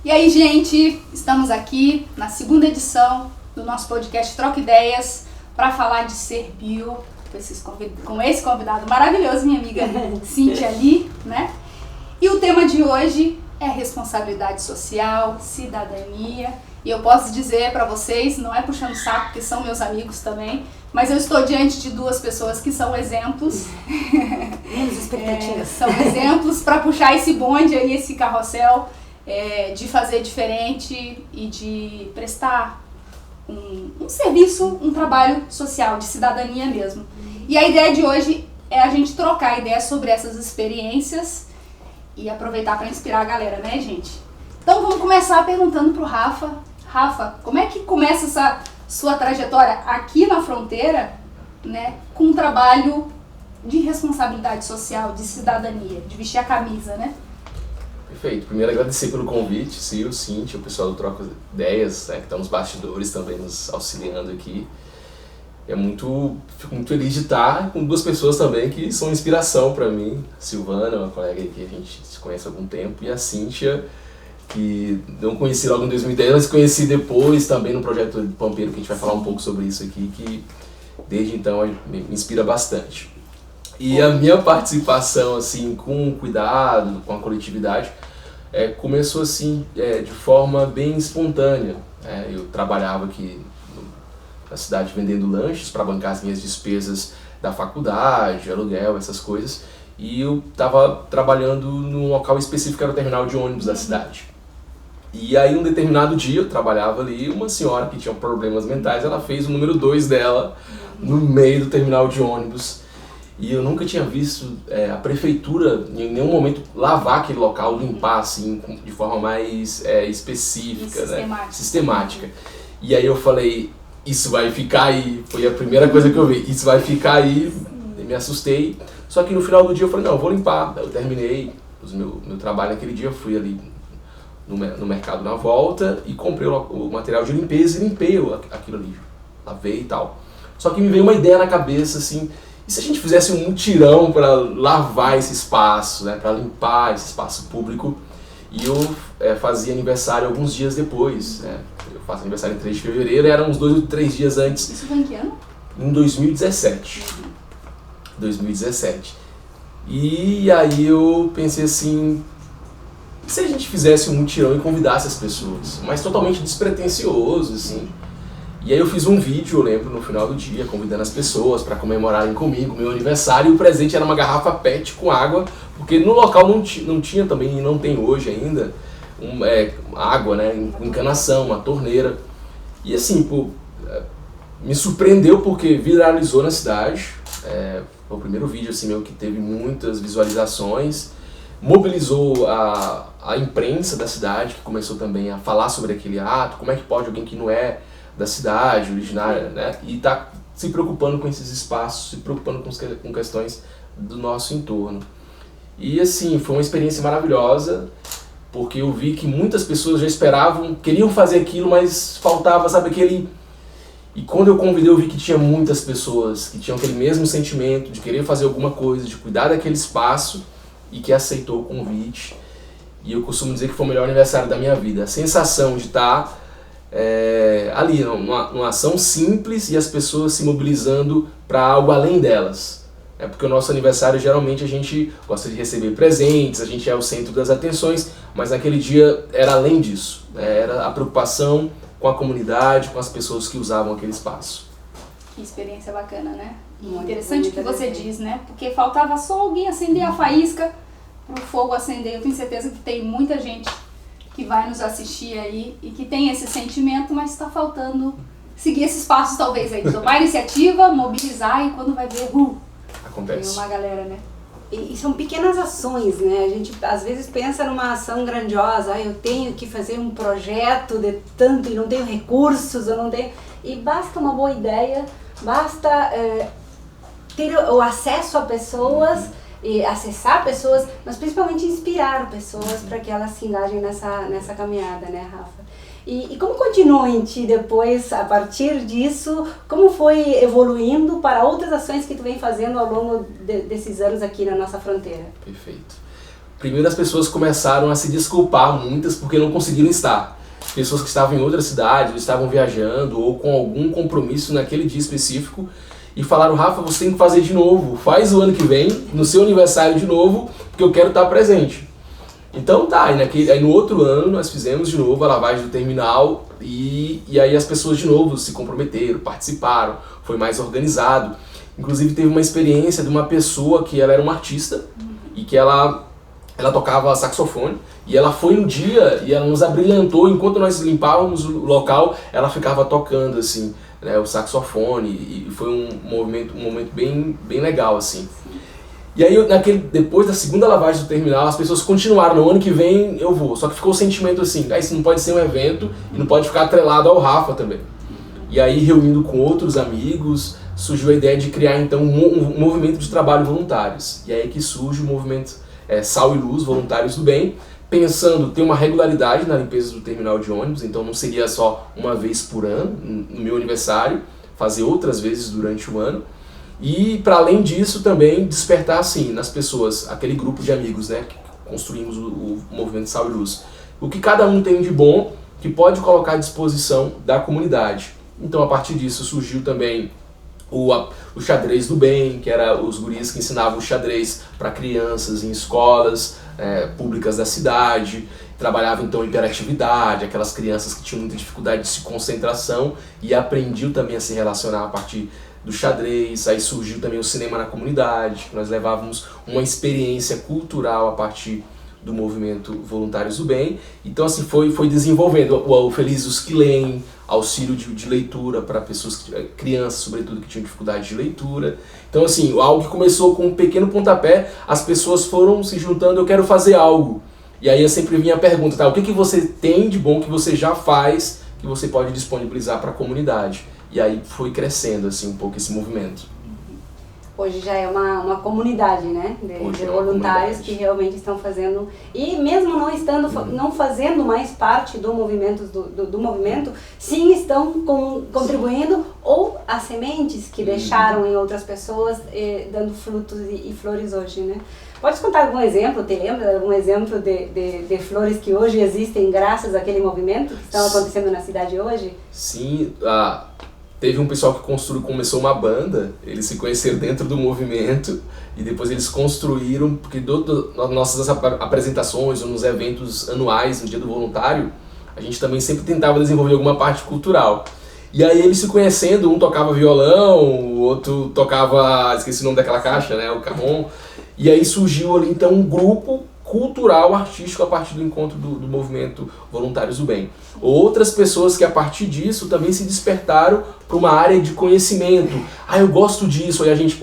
E aí, gente, estamos aqui na segunda edição do nosso podcast Troca Ideias para falar de ser bio com esse convidado maravilhoso, minha amiga Cíntia Lee, né? E o tema de hoje é responsabilidade social, cidadania. E eu posso dizer para vocês, não é puxando saco, porque são meus amigos também, mas eu estou diante de duas pessoas que são exemplos. Menos expectativas. São exemplos para puxar esse bonde aí, esse carrossel, de fazer diferente e de prestar um serviço, um trabalho social, de cidadania mesmo. E a ideia de hoje é a gente trocar ideias sobre essas experiências e aproveitar para inspirar a galera, né, gente? Então vamos começar perguntando pro Rafa. Rafa, como é que começa essa sua trajetória aqui na fronteira, né, com um trabalho de responsabilidade social, de cidadania, de vestir a camisa, né? Perfeito. Primeiro, agradecer pelo convite, Sil, Cíntia, o pessoal do Troca Ideias, né, que está nos bastidores também nos auxiliando aqui. Fico muito feliz de estar com duas pessoas também que são inspiração para mim. A Silvana, uma colega que a gente se conhece há algum tempo, e a Cíntia, que não conheci logo em 2010, mas conheci depois também no projeto de Pampeiro, que a gente vai falar um pouco sobre isso aqui, que desde então me inspira bastante. E a minha participação assim, com cuidado, com a coletividade, começou assim, de forma bem espontânea. Eu trabalhava aqui na cidade vendendo lanches para bancar as minhas despesas da faculdade, aluguel, essas coisas. E eu estava trabalhando num local específico, que era o terminal de ônibus da cidade. E aí, um determinado dia, eu trabalhava ali, uma senhora que tinha problemas mentais, ela fez o número 2 dela no meio do terminal de ônibus. E eu nunca tinha visto a prefeitura, em nenhum momento, lavar aquele local, limpar assim, de forma mais específica, né? Sistemática. E aí eu falei, isso vai ficar aí, foi a primeira coisa que eu vi, isso vai ficar aí, me assustei. Só que no final do dia eu falei, não, eu vou limpar. Eu terminei meu trabalho naquele dia, eu fui ali no mercado na volta e comprei o material de limpeza e limpei aquilo ali, lavei e tal. Só que me veio uma ideia na cabeça assim, e se a gente fizesse um mutirão para lavar esse espaço, né, para limpar esse espaço público? E eu fazia aniversário alguns dias depois, né? Eu faço aniversário em 3 de fevereiro, eram uns 2 ou 3 dias antes. Isso foi em que ano? Em 2017. 2017. E aí eu pensei assim, e se a gente fizesse um mutirão e convidasse as pessoas? Mas totalmente despretensioso, assim. E aí eu fiz um vídeo, eu lembro, no final do dia, convidando as pessoas para comemorarem comigo meu aniversário. E o presente era uma garrafa PET com água, porque no local não tinha também, e não tem hoje ainda, água, né, encanação, uma torneira. E assim, me surpreendeu porque viralizou na cidade. Foi o primeiro vídeo assim, meu que teve muitas visualizações. Mobilizou a imprensa da cidade, que começou também a falar sobre aquele ato, como é que pode alguém que não é da cidade, originária, né, e tá se preocupando com esses espaços, se preocupando com questões do nosso entorno. E assim, foi uma experiência maravilhosa, porque eu vi que muitas pessoas já esperavam, queriam fazer aquilo, mas faltava, sabe, aquele... E quando eu convidei, eu vi que tinha muitas pessoas que tinham aquele mesmo sentimento de querer fazer alguma coisa, de cuidar daquele espaço, e que aceitou o convite. E eu costumo dizer que foi o melhor aniversário da minha vida. A sensação de estar ali, numa ação simples e as pessoas se mobilizando para algo além delas. Porque o nosso aniversário, geralmente, a gente gosta de receber presentes, a gente é o centro das atenções, mas naquele dia era além disso. Era a preocupação com a comunidade, com as pessoas que usavam aquele espaço. Que experiência bacana, né? Interessante o que você diz, né? Porque faltava só alguém acender a faísca para o fogo acender. Eu tenho certeza que tem muita gente que vai nos assistir aí e que tem esse sentimento, mas está faltando seguir esses passos talvez aí. Tomar iniciativa, mobilizar e quando vai ver, acontece. Tem uma galera, né? E são pequenas ações, né? A gente às vezes pensa numa ação grandiosa, eu tenho que fazer um projeto de tanto e não tenho recursos, eu não tenho... E basta uma boa ideia, basta ter o acesso a pessoas, e acessar pessoas, mas principalmente inspirar pessoas para que elas se engajem nessa caminhada, né, Rafa? E como continuou em ti depois, a partir disso, como foi evoluindo para outras ações que tu vem fazendo ao longo desses anos aqui na nossa fronteira? Perfeito. primeiro as pessoas começaram a se desculpar, muitas, porque não conseguiram estar. Pessoas que estavam em outra cidade, ou estavam viajando, ou com algum compromisso naquele dia específico, e falaram: Rafa, você tem que fazer de novo, faz o ano que vem, no seu aniversário de novo, porque eu quero estar presente. Então tá, aí no outro ano nós fizemos de novo a lavagem do terminal, e aí as pessoas de novo se comprometeram, participaram, foi mais organizado. Inclusive teve uma experiência de uma pessoa que ela era uma artista, e que ela tocava saxofone, e ela foi no dia e ela nos abrilhantou, enquanto nós limpávamos o local, ela ficava tocando assim, né, o saxofone, e foi um momento bem legal assim. E aí depois da segunda lavagem do terminal, as pessoas continuaram: no ano que vem eu vou, só que ficou o sentimento assim: isso não pode ser um evento e não pode ficar atrelado ao Rafa também. E aí, reunindo com outros amigos, surgiu a ideia de criar então um movimento de trabalho voluntários. E aí que surge o movimento Sal e Luz, Voluntários do Bem, pensando ter uma regularidade na limpeza do terminal de ônibus, então não seria só uma vez por ano, no meu aniversário, fazer outras vezes durante o ano. E para além disso também despertar assim nas pessoas, aquele grupo de amigos, né, que construímos o movimento Sal e Luz, o que cada um tem de bom que pode colocar à disposição da comunidade. Então a partir disso surgiu também o xadrez do bem, que era os guris que ensinavam o xadrez para crianças em escolas públicas da cidade, trabalhava então hiperatividade, aquelas crianças que tinham muita dificuldade de concentração, e aprendiam também a se relacionar a partir do xadrez. Aí surgiu também o cinema na comunidade, que nós levávamos uma experiência cultural a partir do movimento Voluntários do Bem. Então assim foi desenvolvendo o Feliz os que leem, auxílio de leitura para pessoas, crianças sobretudo, que tinham dificuldade de leitura. Então assim, algo que começou com um pequeno pontapé, as pessoas foram se juntando: eu quero fazer algo. E aí eu sempre vinha a pergunta: tá, o que você tem de bom que você já faz, que você pode disponibilizar para a comunidade? E aí foi crescendo assim um pouco esse movimento. Hoje já é uma comunidade, né, de voluntários que realmente estão fazendo, e mesmo não fazendo mais parte do movimento, sim estão contribuindo, ou as sementes que deixaram em outras pessoas, dando frutos e flores hoje, né. Pode contar algum exemplo, te lembra de algum exemplo de flores que hoje existem graças àquele movimento que estão acontecendo na cidade hoje? Sim, teve um pessoal que começou uma banda, eles se conheceram dentro do movimento e depois eles construíram, porque nas nossas apresentações ou nos eventos anuais, no Dia do Voluntário, a gente também sempre tentava desenvolver alguma parte cultural. E aí eles se conhecendo, um tocava violão, o outro tocava, esqueci o nome daquela caixa, né, o carrom. E aí surgiu ali então um grupo cultural, artístico, a partir do encontro do movimento Voluntários do Bem. Outras pessoas que a partir disso também se despertaram para uma área de conhecimento. Eu gosto disso. Aí a gente,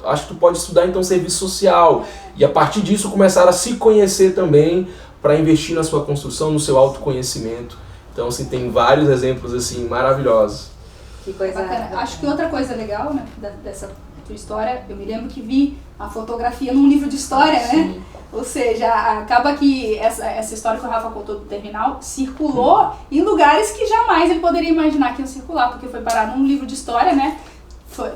acho que tu pode estudar então serviço social. E a partir disso começaram a se conhecer também para investir na sua construção, no seu autoconhecimento. Então assim, tem vários exemplos assim maravilhosos. Que coisa bacana. Acho que outra coisa legal, né, dessa tua história, eu me lembro que vi a fotografia num livro de história, né? Ou seja, acaba que essa história que o Rafa contou do terminal circulou em lugares que jamais ele poderia imaginar que iam circular, porque foi parar num livro de história, né?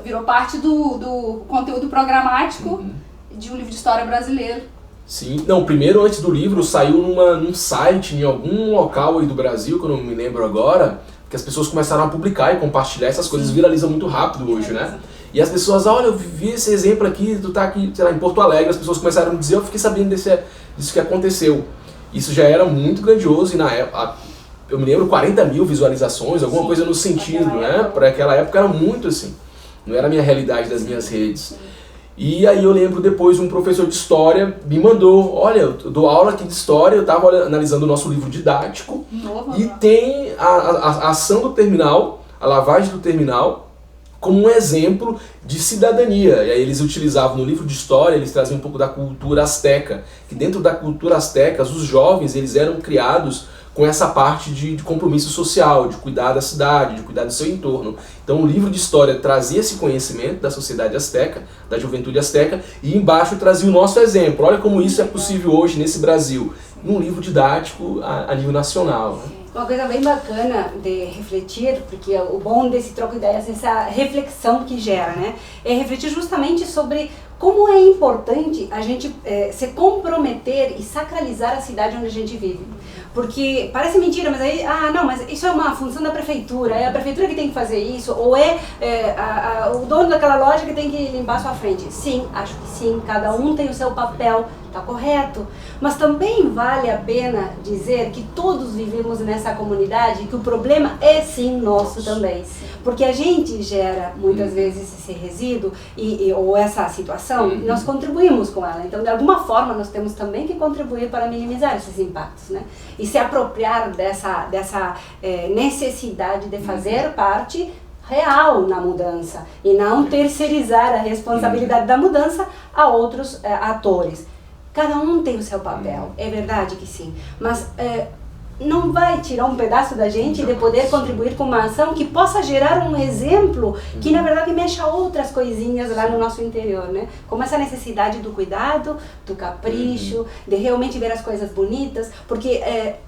Virou parte do conteúdo programático de um livro de história brasileiro. Sim, não, primeiro antes do livro saiu num site, em algum local aí do Brasil, que eu não me lembro agora, que as pessoas começaram a publicar e compartilhar, essas coisas viralizam muito rápido hoje, né? E as pessoas, olha, eu vi esse exemplo aqui, tu tá aqui, sei lá, em Porto Alegre, as pessoas começaram a me dizer, eu fiquei sabendo disso que aconteceu. Isso já era muito grandioso e na época, eu me lembro, 40 mil visualizações, alguma coisa no sentido, né? Para aquela época era muito assim, não era a minha realidade das minhas redes. E aí eu lembro depois um professor de história me mandou, olha, eu dou aula aqui de história, eu estava analisando o nosso livro didático e tem a ação do terminal, a lavagem do terminal, como um exemplo de cidadania. E aí eles utilizavam no livro de história, eles traziam um pouco da cultura asteca, que dentro da cultura asteca, os jovens eles eram criados com essa parte de compromisso social, de cuidar da cidade, de cuidar do seu entorno. Então o livro de história trazia esse conhecimento da sociedade asteca, da juventude asteca, e embaixo trazia o nosso exemplo. Olha como isso é possível hoje nesse Brasil, num livro didático a nível nacional. Uma coisa bem bacana de refletir, porque o bom desse troco de ideias é essa reflexão que gera, né? É refletir justamente sobre como é importante a gente se comprometer e sacralizar a cidade onde a gente vive. Porque parece mentira, mas aí, não, mas isso é uma função da prefeitura, é a prefeitura que tem que fazer isso, ou o dono daquela loja que tem que limpar a sua frente. Sim, acho que sim, cada um tem o seu papel, tá correto. Mas também vale a pena dizer que todos vivemos nessa comunidade, que o problema é sim nosso também. Porque a gente gera muitas vezes esse resíduo ou essa situação, e nós contribuímos com ela. Então, de alguma forma, nós temos também que contribuir para minimizar esses impactos, né? E se apropriar dessa necessidade de fazer parte real na mudança e não terceirizar a responsabilidade da mudança a outros atores. Cada um tem o seu papel, é verdade que sim, mas não vai tirar um pedaço da gente de poder contribuir com uma ação que possa gerar um exemplo que na verdade mexa outras coisinhas lá no nosso interior, né? Como essa necessidade do cuidado, do capricho, de realmente ver as coisas bonitas, porque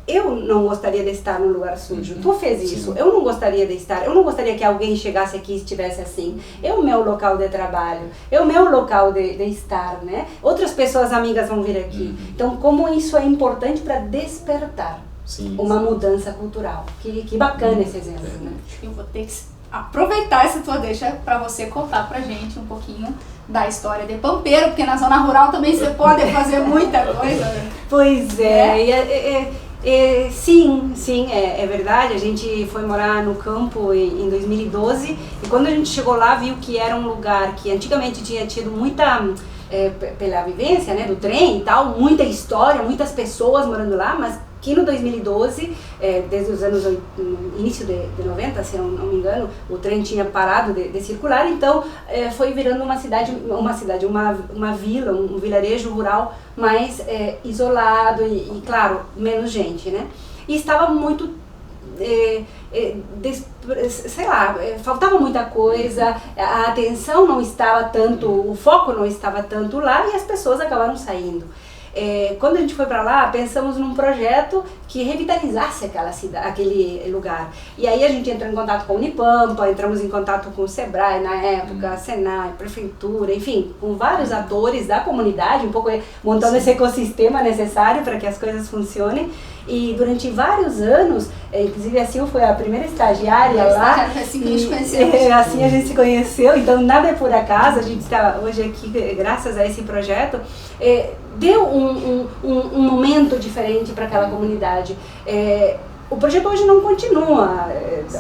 eu não gostaria de estar num lugar sujo. Tu fez isso, eu não gostaria de estar, eu não gostaria que alguém chegasse aqui e estivesse assim. É o meu local de trabalho, é o meu local de estar, né? Outras pessoas amigas vão vir aqui. Então, como isso é importante para despertar uma mudança cultural. Que bacana esse exemplo, né? Eu vou ter que aproveitar essa tua deixa para você contar pra gente um pouquinho da história de Pampeiro, porque na zona rural também você pode fazer muita coisa, né? Pois sim, é verdade. A gente foi morar no campo em 2012 e quando a gente chegou lá viu que era um lugar que antigamente tinha tido muita... pela vivência, né, do trem e tal, muita história, muitas pessoas morando lá, mas que no 2012, desde os anos início de 90, se eu não me engano, o trem tinha parado de circular, então foi virando uma vila, um vilarejo rural mais isolado e claro, menos gente, né? E estava muito faltava muita coisa, a atenção não estava tanto, o foco não estava tanto lá e as pessoas acabaram saindo. Quando a gente foi para lá, pensamos num projeto que revitalizasse aquela cidade, aquele lugar. E aí a gente entrou em contato com a Unipampa, entramos em contato com o Sebrae na época, Senai, Prefeitura, enfim, com vários atores da comunidade, um pouco montando esse ecossistema necessário para que as coisas funcionem. E durante vários anos, inclusive a Sil foi a primeira estagiária lá. Assim que a gente conheceu. Assim a gente se conheceu, então nada é por acaso, a gente está hoje aqui graças a esse projeto. Deu um momento diferente para aquela comunidade. O projeto hoje não continua,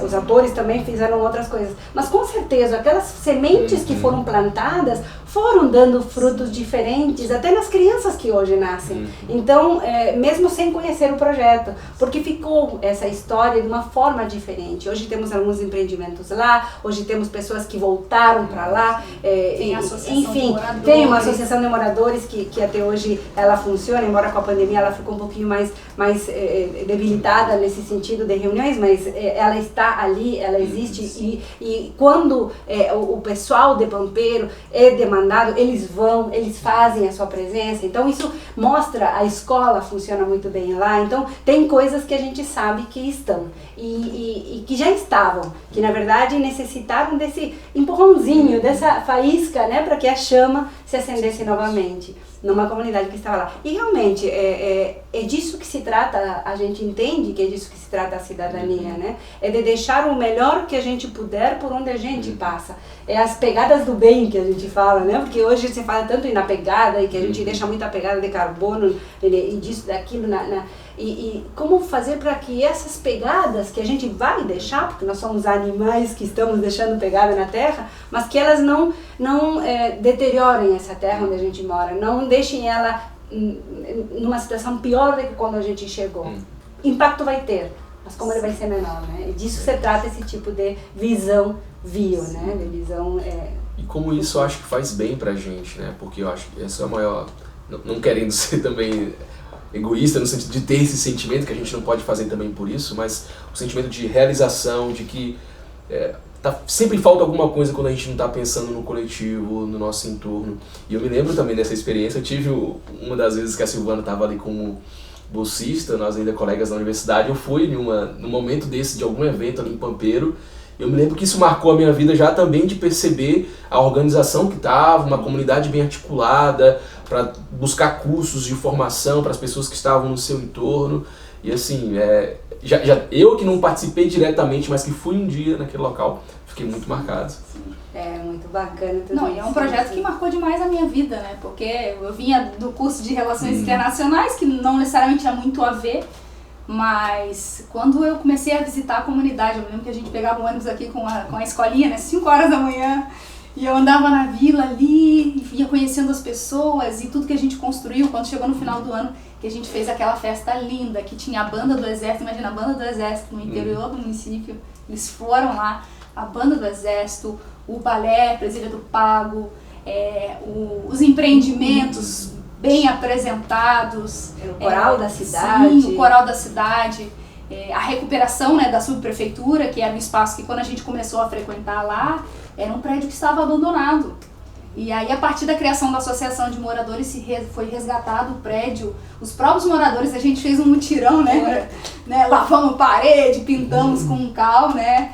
os atores também fizeram outras coisas, mas com certeza aquelas sementes que foram plantadas foram dando frutos diferentes, até nas crianças que hoje nascem. Então, mesmo sem conhecer o projeto, porque ficou essa história de uma forma diferente. Hoje temos alguns empreendimentos lá, hoje temos pessoas que voltaram para lá, tem a associação de moradores. Tem uma associação de moradores que até hoje ela funciona, embora com a pandemia ela ficou um pouquinho mais debilitada nesse sentido de reuniões, mas ela está ali, ela existe e quando o pessoal de Pampeiro é demandado, eles vão, eles fazem a sua presença, então isso mostra, a escola funciona muito bem lá, então tem coisas que a gente sabe que estão e que já estavam, que na verdade necessitaram desse empurrãozinho, dessa faísca, né, para que a chama se acendesse novamente numa comunidade que estava lá. E realmente é disso que se trata, a gente entende que é disso que se trata a cidadania, né? É de deixar o melhor que a gente puder por onde a gente passa. É as pegadas do bem que a gente fala, né? Porque hoje se fala tanto na pegada e que a gente deixa muita pegada de carbono e disso, daquilo, e como fazer para que essas pegadas que a gente vai deixar, porque nós somos animais que estamos deixando pegada na terra, mas que elas não deteriorem essa terra onde a gente mora, não deixem ela numa situação pior do que quando a gente chegou. Impacto vai ter, mas como ele vai ser menor, né? E disso se trata esse tipo de visão né? De visão... E como isso eu acho que faz bem pra gente, né? Porque eu acho que essa é a maior... Não querendo ser também egoísta no sentido de ter esse sentimento, que a gente não pode fazer também por isso, mas o sentimento de realização, de que sempre falta alguma coisa quando a gente não está pensando no coletivo, no nosso entorno. E eu me lembro também dessa experiência, eu tive uma das vezes que a Silvana estava ali como bolsista, nós ainda colegas da universidade, eu fui num momento desse, de algum evento ali em Pampeiro. Eu me lembro que isso marcou a minha vida já também de perceber a organização que estava, uma comunidade bem articulada, para buscar cursos de formação para as pessoas que estavam no seu entorno. E assim, eu que não participei diretamente, mas que fui um dia naquele local, fiquei muito marcado. É muito bacana. Não, e é um projeto que marcou demais a minha vida, né? Porque eu vinha do curso de Relações Internacionais, que não necessariamente tinha muito a ver, mas quando eu comecei a visitar a comunidade, eu lembro que a gente pegava um ônibus aqui com a escolinha, né, 5 horas da manhã, e eu andava na vila ali, e ia conhecendo as pessoas e tudo que a gente construiu. Quando chegou no final do ano, que a gente fez aquela festa linda, que tinha a banda do Exército, imagina a banda do Exército no interior do município, eles foram lá, a banda do Exército, o balé, Presídio do Pago, os empreendimentos bem apresentados. O coral da cidade. Sim, o coral da cidade. A recuperação, né, da subprefeitura, que era um espaço que quando a gente começou a frequentar lá, era um prédio que estava abandonado. E aí, a partir da criação da associação de moradores, foi resgatado o prédio. Os próprios moradores, a gente fez um mutirão, né? Lavamos parede, pintamos com cal, né?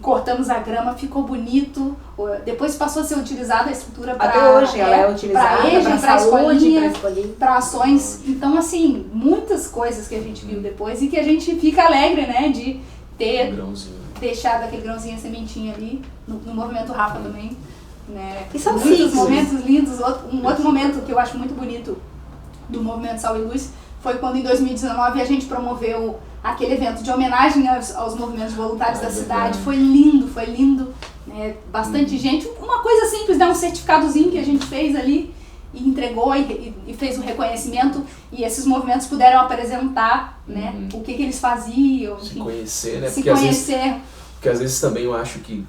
Cortamos a grama, ficou bonito. Depois passou a ser utilizada a estrutura para... Até hoje ela é utilizada para escolinha, para ações. Então, assim, muitas coisas que a gente viu depois e que a gente fica alegre, né, de ter deixado aquele grãozinho, a sementinha ali, no movimento Rafa também. Né? E são muitos momentos lindos. Um outro momento que eu acho muito bonito do movimento Sal e Luz foi quando em 2019 a gente promoveu aquele evento de homenagem aos movimentos voluntários da cidade. Foi lindo, né? Bastante gente, uma coisa simples, né? Um certificadozinho que a gente fez ali e entregou e fez o reconhecimento, e esses movimentos puderam apresentar, né? O que eles faziam, se conhecer, né? Se conhecer. Porque às vezes também eu acho que,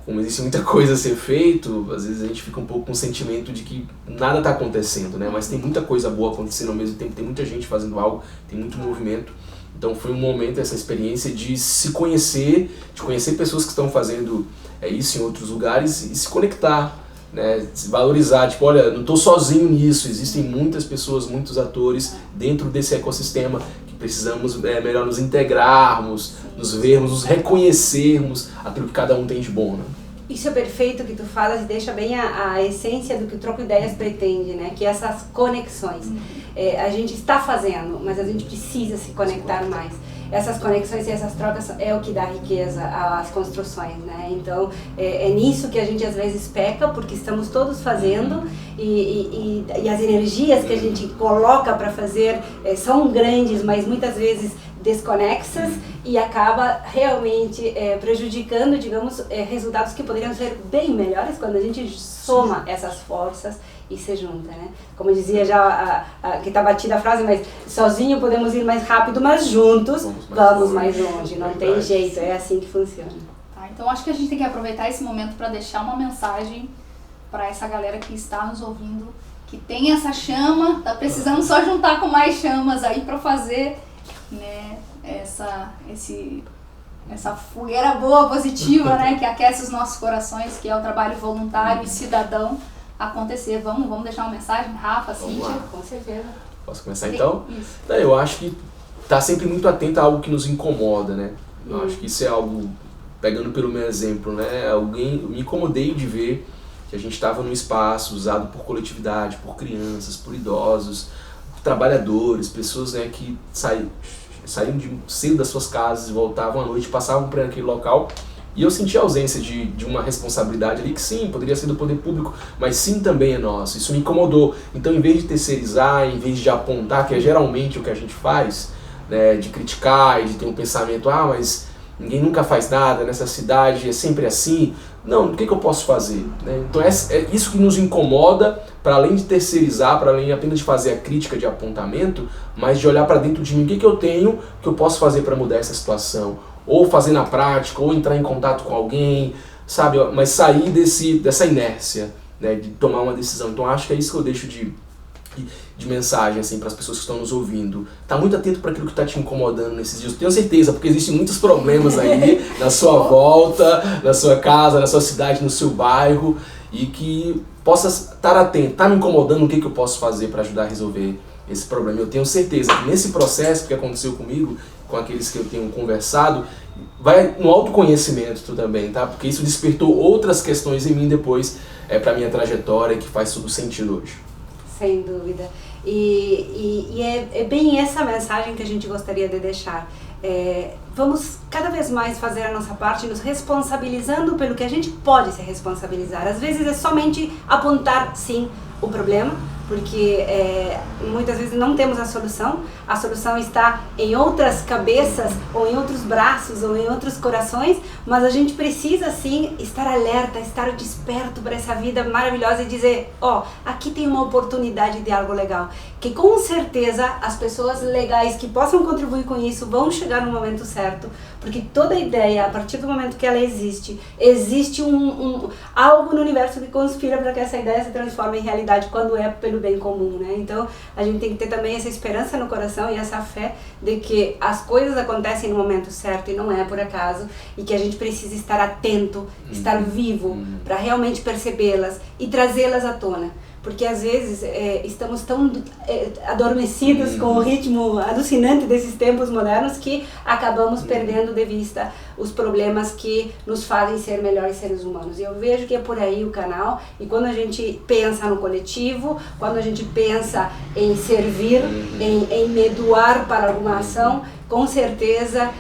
como existe muita coisa a ser feito, às vezes a gente fica um pouco com o sentimento de que nada está acontecendo, né? Mas tem muita coisa boa acontecendo ao mesmo tempo, tem muita gente fazendo algo, tem muito movimento. Então foi um momento, essa experiência de se conhecer, de conhecer pessoas que estão fazendo isso em outros lugares e se conectar, né? Se valorizar, tipo, olha, não estou sozinho nisso, existem muitas pessoas, muitos atores dentro desse ecossistema que precisamos melhor nos integrarmos, nos vermos, nos reconhecermos aquilo que cada um tem de bom, né? Isso é perfeito que tu falas e deixa bem a essência do que o Troco Ideias pretende, né? Que essas conexões. A gente está fazendo, mas a gente precisa se conectar mais. Essas conexões e essas trocas é o que dá riqueza às construções, né? Então, é nisso que a gente às vezes peca, porque estamos todos fazendo e as energias que a gente coloca para fazer são grandes, mas muitas vezes desconexas e acaba realmente prejudicando, digamos, resultados que poderiam ser bem melhores quando a gente soma essas forças e se junta, né? Como dizia já, que está batida a frase, mas sozinho podemos ir mais rápido, mas juntos vamos mais longe. Não tem jeito, é assim que funciona. Tá, então acho que a gente tem que aproveitar esse momento para deixar uma mensagem para essa galera que está nos ouvindo, que tem essa chama, tá precisando só juntar com mais chamas aí para fazer, né, essa fogueira boa, positiva, né, que aquece os nossos corações, que é o trabalho voluntário e cidadão acontecer. Vamos deixar uma mensagem, Rafa, Cíntia? Com certeza. Posso começar então? Isso. Eu acho que tá sempre muito atento a algo que nos incomoda, né? Eu acho que isso é algo, pegando pelo meu exemplo, né? Eu me incomodei de ver que a gente estava num espaço usado por coletividade, por crianças, por idosos, por trabalhadores, pessoas, né, que saíam cedo das suas casas, voltavam à noite, passavam por aquele local. E eu senti a ausência de uma responsabilidade ali que sim, poderia ser do poder público, mas sim também é nosso. Isso me incomodou. Então, em vez de terceirizar, em vez de apontar, que é geralmente o que a gente faz, né, de criticar e de ter um pensamento, mas ninguém nunca faz nada nessa cidade, é sempre assim. Não, o que eu posso fazer? Né? Então é isso que nos incomoda, para além de terceirizar, para além apenas de fazer a crítica de apontamento, mas de olhar para dentro de mim, o que eu tenho, que eu posso fazer para mudar essa situação? Ou fazer na prática, ou entrar em contato com alguém, sabe? Mas sair dessa inércia, né, de tomar uma decisão. Então acho que é isso que eu deixo de mensagem assim, para as pessoas que estão nos ouvindo. Tá muito atento para aquilo que está te incomodando nesses dias. Tenho certeza, porque existem muitos problemas aí na sua volta, na sua casa, na sua cidade, no seu bairro, e que possa estar atento. Tá me incomodando, o que eu posso fazer para ajudar a resolver esse problema. Eu tenho certeza que nesse processo que aconteceu comigo, com aqueles que eu tenho conversado, vai no autoconhecimento também, tá? Porque isso despertou outras questões em mim depois, pra minha trajetória, que faz todo sentido hoje. Sem dúvida. E é bem essa mensagem que a gente gostaria de deixar. Vamos cada vez mais fazer a nossa parte, nos responsabilizando pelo que a gente pode se responsabilizar. Às vezes é somente apontar, sim, o problema, porque muitas vezes não temos a solução está em outras cabeças, ou em outros braços, ou em outros corações, mas a gente precisa sim estar alerta, estar desperto para essa vida maravilhosa e dizer, aqui tem uma oportunidade de algo legal, que com certeza as pessoas legais que possam contribuir com isso vão chegar no momento certo, porque toda ideia, a partir do momento que ela existe algo no universo que conspira para que essa ideia se transforme em realidade quando é pelo bem comum, né? Então a gente tem que ter também essa esperança no coração e essa fé de que as coisas acontecem no momento certo e não é por acaso, e que a gente precisa estar atento, estar vivo para realmente percebê-las e trazê-las à tona. Porque às vezes estamos tão adormecidos com o ritmo alucinante desses tempos modernos que acabamos perdendo de vista os problemas que nos fazem ser melhores seres humanos. E eu vejo que é por aí o canal, e quando a gente pensa no coletivo, quando a gente pensa em servir, em me doar para alguma ação, com certeza,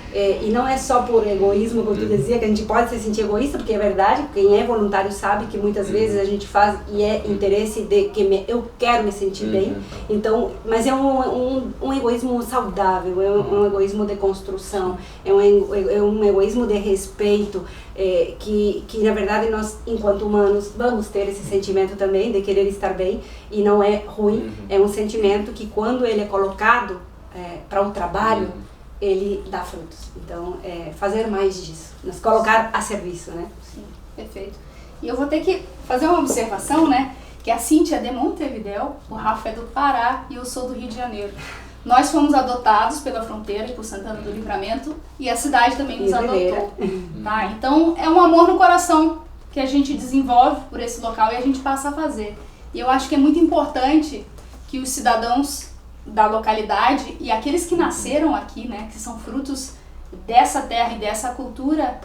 e não é só por egoísmo, como tu dizia, que a gente pode se sentir egoísta, porque é verdade, quem é voluntário sabe que muitas vezes a gente faz e é interesse de que eu quero me sentir bem, então, mas é um egoísmo saudável, é um egoísmo de construção, é um egoísmo de respeito, que na verdade nós, enquanto humanos, vamos ter esse sentimento também de querer estar bem, e não é ruim, é um sentimento que quando ele é colocado para o trabalho, ele dá frutos. Então, fazer mais disso, nos colocar a serviço, né? Sim, perfeito. E eu vou ter que fazer uma observação, né? Que a Cíntia é de Montevidéu, o Rafa é do Pará e eu sou do Rio de Janeiro. Nós fomos adotados pela fronteira, por Santana do Livramento, e a cidade também nos adotou. Tá? Então, é um amor no coração que a gente desenvolve por esse local e a gente passa a fazer. E eu acho que é muito importante que os cidadãos da localidade e aqueles que nasceram aqui, né, que são frutos dessa terra e dessa cultura,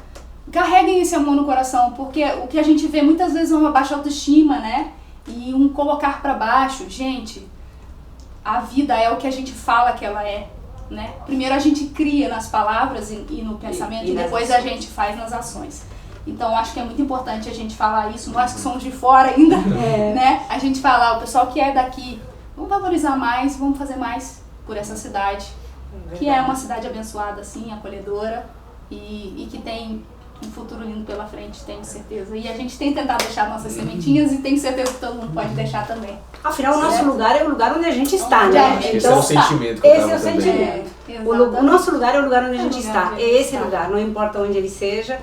carreguem esse amor no coração, porque o que a gente vê muitas vezes é uma baixa autoestima, né, e um colocar para baixo. Gente, a vida é o que a gente fala que ela é, né? Primeiro a gente cria nas palavras e no pensamento e depois a gente faz nas ações. Então acho que é muito importante a gente falar isso, nós que somos de fora ainda, né, a gente falar, o pessoal que é daqui, vamos valorizar mais, vamos fazer mais por essa cidade, que é uma cidade abençoada, assim, acolhedora, e que tem um futuro lindo pela frente, tenho certeza. E a gente tem tentado deixar nossas sementinhas e tenho certeza que todo mundo pode deixar também. Afinal, o nosso lugar é o lugar onde a gente está, né? Esse é o sentimento que esse é o sentimento. O nosso lugar é o lugar onde a gente está. É esse lugar, não importa onde ele seja,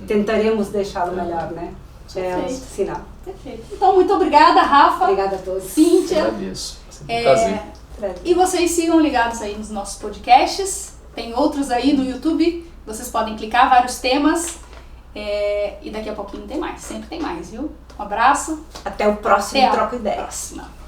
tentaremos deixá-lo melhor, né? É um sinal. Perfeito. Então, muito obrigada, Rafa. Obrigada a todos. Cíntia. Eu agradeço. Sempre um prazer. E vocês sigam ligados aí nos nossos podcasts. Tem outros aí no YouTube. Vocês podem clicar, vários temas. E daqui a pouquinho tem mais. Sempre tem mais, viu? Um abraço. Até o próximo Troca Ideias. Próxima.